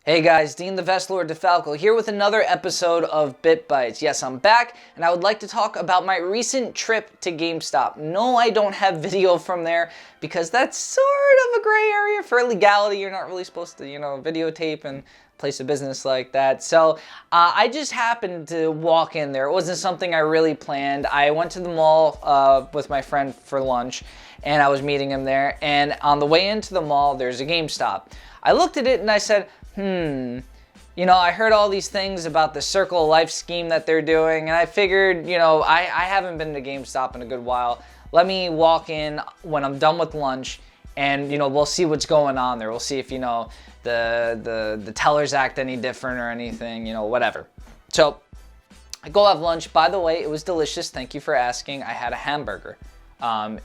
Hey guys, Dean the Vestlord DeFalco here with another episode of Bytes. Yes, I'm back, and I would like to talk about my recent trip to Gamestop. No, I don't have video from there, because that's sort of a gray area for legality. You're not really supposed to, videotape and place of business like that. So, I just happened to walk in there. It wasn't something I really planned. I went to the mall with my friend for lunch, and I was meeting him there, and on the way into the mall, there's a GameStop. I looked at it and I said, I heard all these things about the Circle of Life scheme that they're doing, and I figured, I haven't been to GameStop in a good while. Let me walk in when I'm done with lunch, and, we'll see what's going on there. We'll see if, the tellers act any different or anything, whatever. So, I go have lunch. By the way, it was delicious. Thank you for asking. I had a hamburger.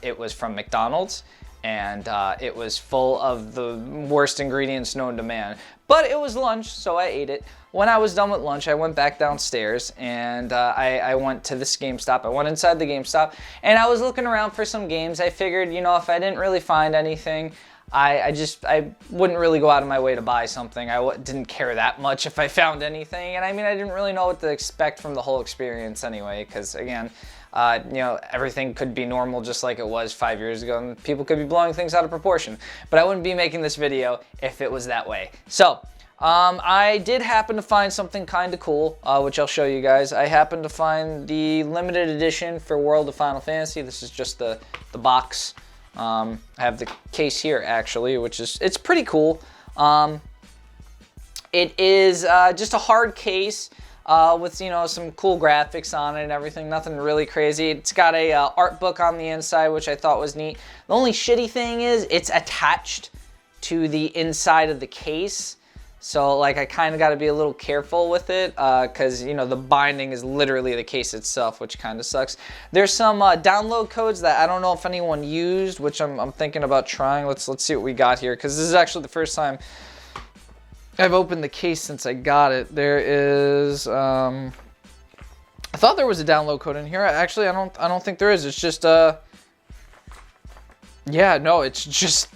It was from McDonald's, and it was full of the worst ingredients known to man. But it was lunch, so I ate it. When I was done with lunch, I went back downstairs, and I went to this GameStop. I went inside the GameStop, and I was looking around for some games. I figured, if I didn't really find anything, I wouldn't really go out of my way to buy something. I didn't care that much if I found anything, and I didn't really know what to expect from the whole experience anyway, because again, everything could be normal just like it was 5 years ago, and people could be blowing things out of proportion. But I wouldn't be making this video if it was that way. So, I did happen to find something kind of cool, which I'll show you guys. I happened to find the limited edition for World of Final Fantasy. This is just the box. I have the case here, actually, it's pretty cool. It is just a hard case. With some cool graphics on it and everything, nothing really crazy. It's got a art book on the inside, which I thought was neat. The only shitty thing is it's attached to the inside of the case, so I kind of got to be a little careful with it, because the binding is literally the case itself, which kind of sucks. There's some download codes that I don't know if anyone used, which I'm thinking about trying. Let's see what we got here, because this is actually the first time I've opened the case since I got it. There is, I thought there was a download code in here. Actually, I don't think there is. It's just, yeah, no, it's just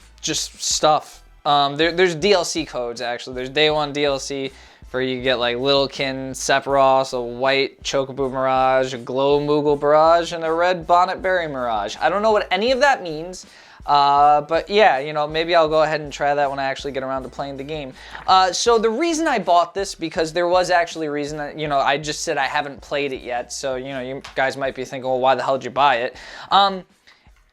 stuff. There's DLC codes, actually. There's day one DLC where you get Littlekin Sephiroth, a white Chocobo Mirage, a Glow Moogle Barrage, and a red Bonnet Berry Mirage. I don't know what any of that means. But yeah, maybe I'll go ahead and try that when I actually get around to playing the game. So the reason I bought this, because there was actually a reason that, I just said I haven't played it yet, so, you guys might be thinking, well, why the hell did you buy it?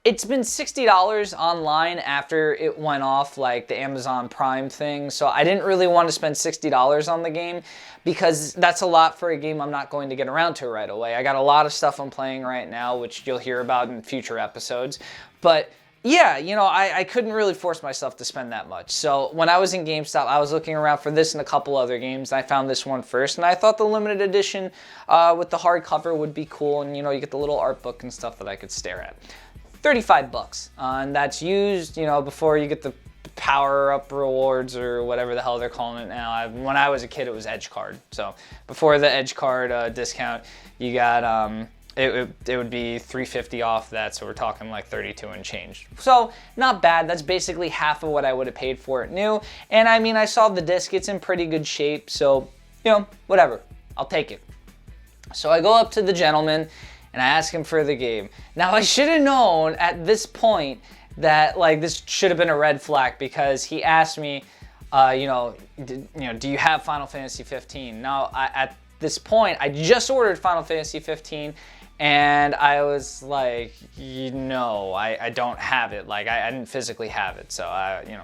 It's been $60 online after it went off, the Amazon Prime thing, so I didn't really want to spend $60 on the game, because that's a lot for a game I'm not going to get around to right away. I got a lot of stuff I'm playing right now, which you'll hear about in future episodes, but yeah, I couldn't really force myself to spend that much. So when I was in GameStop, I was looking around for this and a couple other games, and I found this one first, and I thought the limited edition with the hardcover would be cool, and you get the little art book and stuff that I could stare at. 35 bucks, and that's used, before you get the power-up rewards or whatever the hell they're calling it now. When I was a kid, it was Edge Card. So before the Edge Card discount, you got it would be $3.50 off that, so we're talking 32 and change. So not bad. That's basically half of what I would have paid for it new. And I saw the disc. It's in pretty good shape, so whatever. I'll take it. So I go up to the gentleman and I ask him for the game. Now I should have known at this point that this should have been a red flag, because he asked me, do you have Final Fantasy 15? Now at this point, I just ordered Final Fantasy 15. And I was like, no, I don't have it. I didn't physically have it. So I,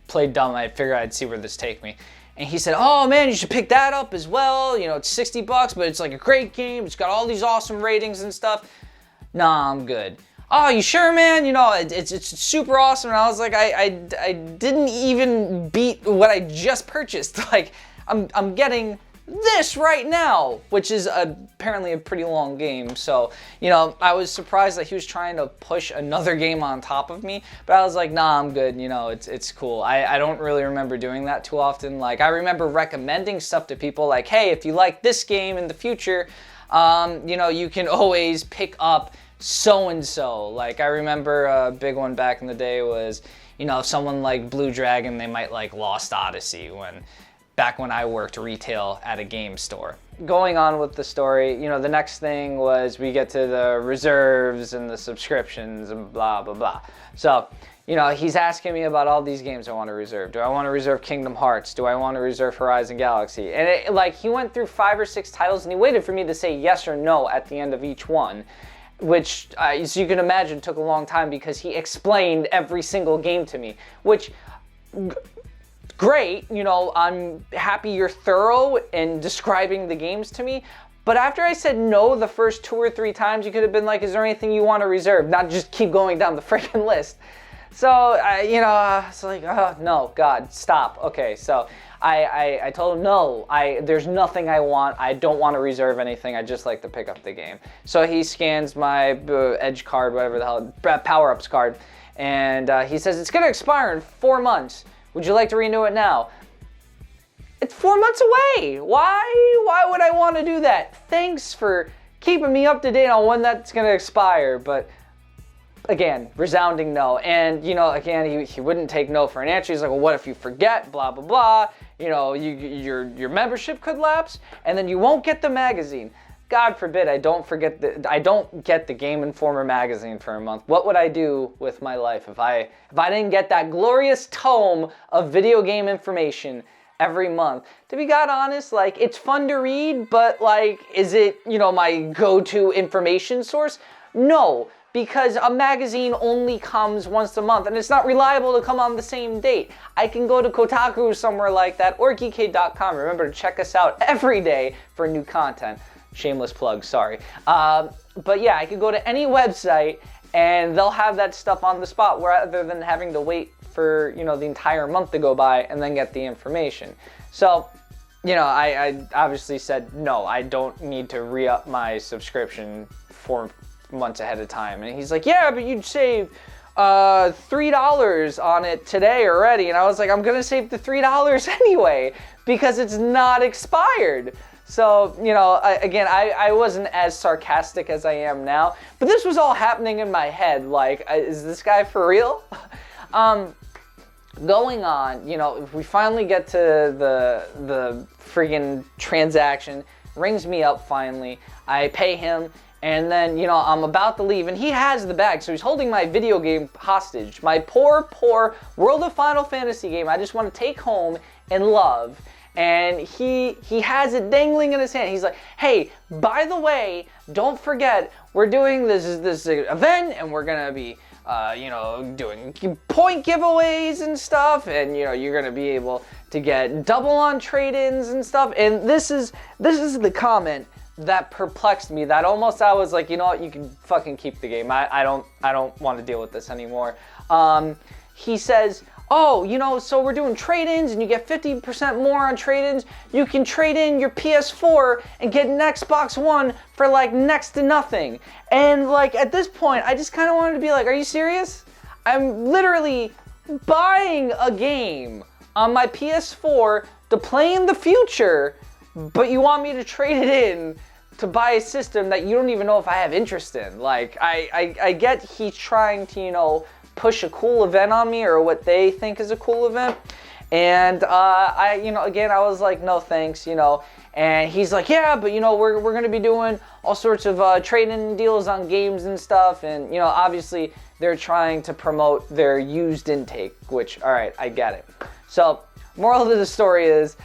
played dumb. I figured I'd see where this take me. And he said, oh man, you should pick that up as well. It's $60, but it's a great game. It's got all these awesome ratings and stuff. Nah, I'm good. Oh, you sure, man? It's super awesome. And I was like, I didn't even beat what I just purchased. I'm getting this right now, which is apparently a pretty long game. So, I was surprised that he was trying to push another game on top of me, but I was like, nah, I'm good. It's cool. I don't really remember doing that too often. I remember recommending stuff to people hey, if you like this game in the future, you can always pick up so-and-so. Like, I remember a big one back in the day was, you know, if someone like Blue Dragon, they might like Lost Odyssey back when I worked retail at a game store. Going on with the story, you know, the next thing was we get to the reserves and the subscriptions and blah, blah, blah. So, you know, he's asking me about all these games I want to reserve. Do I want to reserve Kingdom Hearts? Do I want to reserve Horizon Galaxy? And like, he went through 5 or 6 titles and he waited for me to say yes or no at the end of each one, which, as you can imagine, took a long time because he explained every single game to me, which, great, you know, I'm happy you're thorough in describing the games to me. But after I said no the first 2 or 3 times, you could have been like, is there anything you want to reserve? Not just keep going down the freaking list. So, you know, it's like, oh, no, God, stop. Okay, so I told him, no, there's nothing I want. I don't want to reserve anything. I just like to pick up the game. So he scans my Edge card, whatever the hell, Power-Ups card, and he says, it's going to expire in 4 months. Would you like to renew it now? It's 4 months away. Why would I want to do that? Thanks for keeping me up to date on when that's going to expire, but again, resounding no. And, you know, again, he wouldn't take no for an answer. He's like, well, what if you forget, blah, blah, blah. You know, your membership could lapse, and then you won't get the magazine. God forbid I don't get the Game Informer magazine for a month. What would I do with my life if I didn't get that glorious tome of video game information every month? To be God honest, like, it's fun to read, but like, is it, you know, my go-to information source? No, because a magazine only comes once a month and it's not reliable to come on the same date. I can go to Kotaku or somewhere like that, or Geekade.com. Remember to check us out every day for new content. Shameless plug, sorry. But yeah, I could go to any website and they'll have that stuff on the spot rather than having to wait for, you know, the entire month to go by and then get the information. So, you know, I obviously said, no, I don't need to re-up my subscription 4 months ahead of time. And he's like, yeah, but you'd save $3 on it today already. And I was like, I'm gonna save the $3 anyway because it's not expired. So, you know, I wasn't as sarcastic as I am now, but this was all happening in my head. Like, is this guy for real? Going on, you know, if we finally get to the friggin' transaction, rings me up finally, I pay him, and then, you know, I'm about to leave, and he has the bag, so he's holding my video game hostage. My poor World of Final Fantasy game I just want to take home and love. And he has it dangling in his hand. He's like, hey, by the way, don't forget, we're doing this event, and we're gonna be, you know, doing point giveaways and stuff, and, you know, you're gonna be able to get double on trade-ins and stuff. And this is the comment that perplexed me, that almost I was like, you know what, you can fucking keep the game. I don't want to deal with this anymore. He says, oh, you know, so we're doing trade-ins and you get 50% more on trade-ins. You can trade in your PS4 and get an Xbox One for like next to nothing. And like, at this point, I just kind of wanted to be like, are you serious? I'm literally buying a game on my PS4 to play in the future, but you want me to trade it in to buy a system that you don't even know if I have interest in. Like, I get he's trying to, you know, push a cool event on me, or what they think is a cool event. And you know, again, I was like, no thanks, you know. And he's like, yeah, but you know, we're gonna be doing all sorts of trade-in deals on games and stuff. And, you know, obviously they're trying to promote their used intake, which, all right, I get it. So, moral of the story is,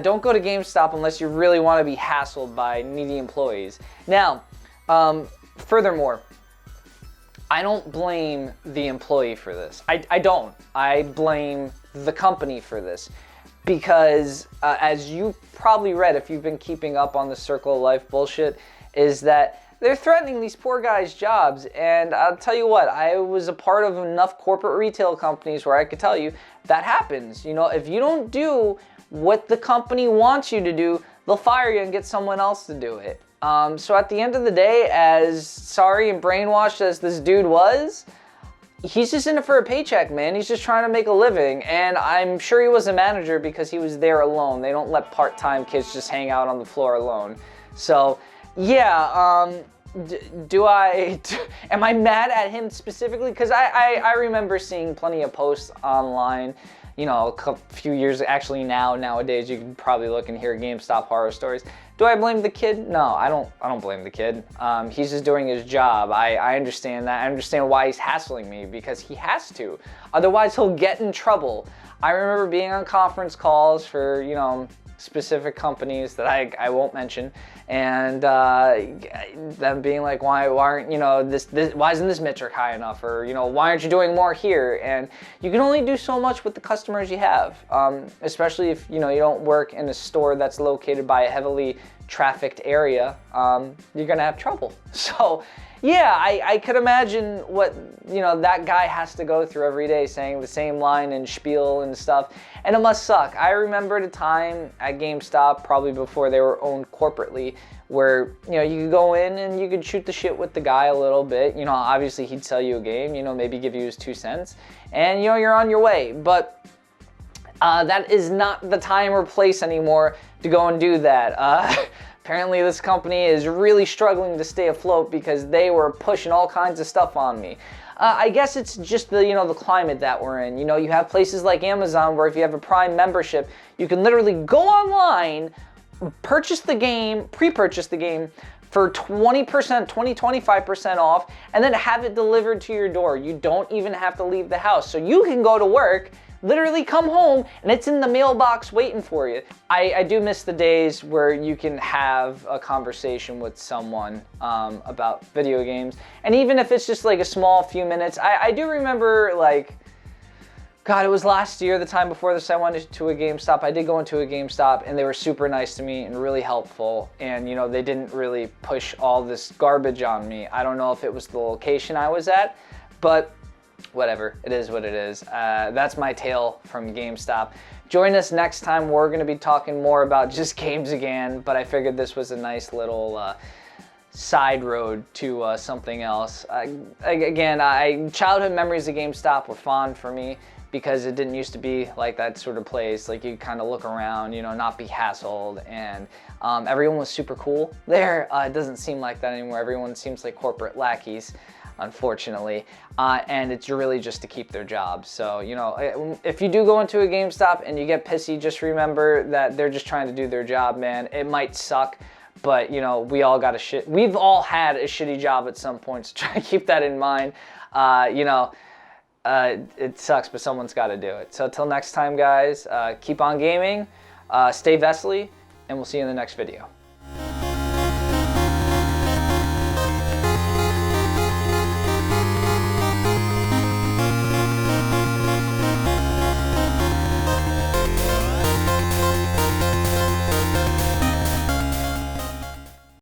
don't go to GameStop unless you really want to be hassled by needy employees. Now, furthermore, I don't blame the employee for this. I don't. I blame the company for this. Because, as you probably read, if you've been keeping up on the Circle of Life bullshit, is that they're threatening these poor guys' jobs. And I'll tell you what, I was a part of enough corporate retail companies where I could tell you that happens. You know, if you don't do what the company wants you to do, they'll fire you and get someone else to do it. So at the end of the day, as sorry and brainwashed as this dude was, he's just in it for a paycheck, man. He's just trying to make a living. And I'm sure he was a manager because he was there alone. They don't let part-time kids just hang out on the floor alone. So, yeah, Am I mad at him specifically? Because I remember seeing plenty of posts online, you know, a few years, actually nowadays, you can probably look and hear GameStop horror stories. Do I blame the kid? No, I don't blame the kid. He's just doing his job. I understand that. I understand why he's hassling me, because he has to. Otherwise, he'll get in trouble. I remember being on conference calls for, you know, specific companies that I won't mention, and them being like, why aren't, you know, this why isn't this metric high enough, or, you know, why aren't you doing more here? And you can only do so much with the customers you have, especially if, you know, you don't work in a store that's located by a heavily trafficked area. You're gonna have trouble. So yeah, I could imagine what, you know, that guy has to go through every day, saying the same line and spiel and stuff, and it must suck. I remember at a time at GameStop, probably before they were owned corporately, where, you know, you could go in and you could shoot the shit with the guy a little bit. You know, obviously he'd sell you a game, you know, maybe give you his 2 cents, and, you know, you're on your way. But that is not the time or place anymore to go and do that. Apparently this company is really struggling to stay afloat because they were pushing all kinds of stuff on me. I guess it's just the, you know, the climate that we're in. You know, you have places like Amazon where if you have a Prime membership, you can literally go online, purchase the game, pre-purchase the game for 20%, 25% off, and then have it delivered to your door. You don't even have to leave the house. So you can go to work, literally come home, and it's in the mailbox waiting for you. I do miss the days where you can have a conversation with someone about video games. And even if it's just like a small few minutes, I do remember, like, God, it was last year, the time before this, I went to a GameStop. I did go into a GameStop, and they were super nice to me and really helpful. And, you know, they didn't really push all this garbage on me. I don't know if it was the location I was at, but whatever, it is what it is. That's my tale from GameStop. Join us next time. We're going to be talking more about just games again, but I figured this was a nice little side road to something else. Childhood memories of GameStop were fond for me because it didn't used to be like that sort of place. Like, you kind of look around, you know, not be hassled, and everyone was super cool there. It doesn't seem like that anymore. Everyone seems like corporate lackeys, unfortunately, and it's really just to keep their jobs. So, you know, if you do go into a GameStop and you get pissy, just remember that they're just trying to do their job, man. It might suck, but, you know, we've all had a shitty job at some point, so try to keep that in mind. You know, it sucks, but someone's got to do it. So till next time, guys, keep on gaming, stay Vesely, and we'll see you in the next video.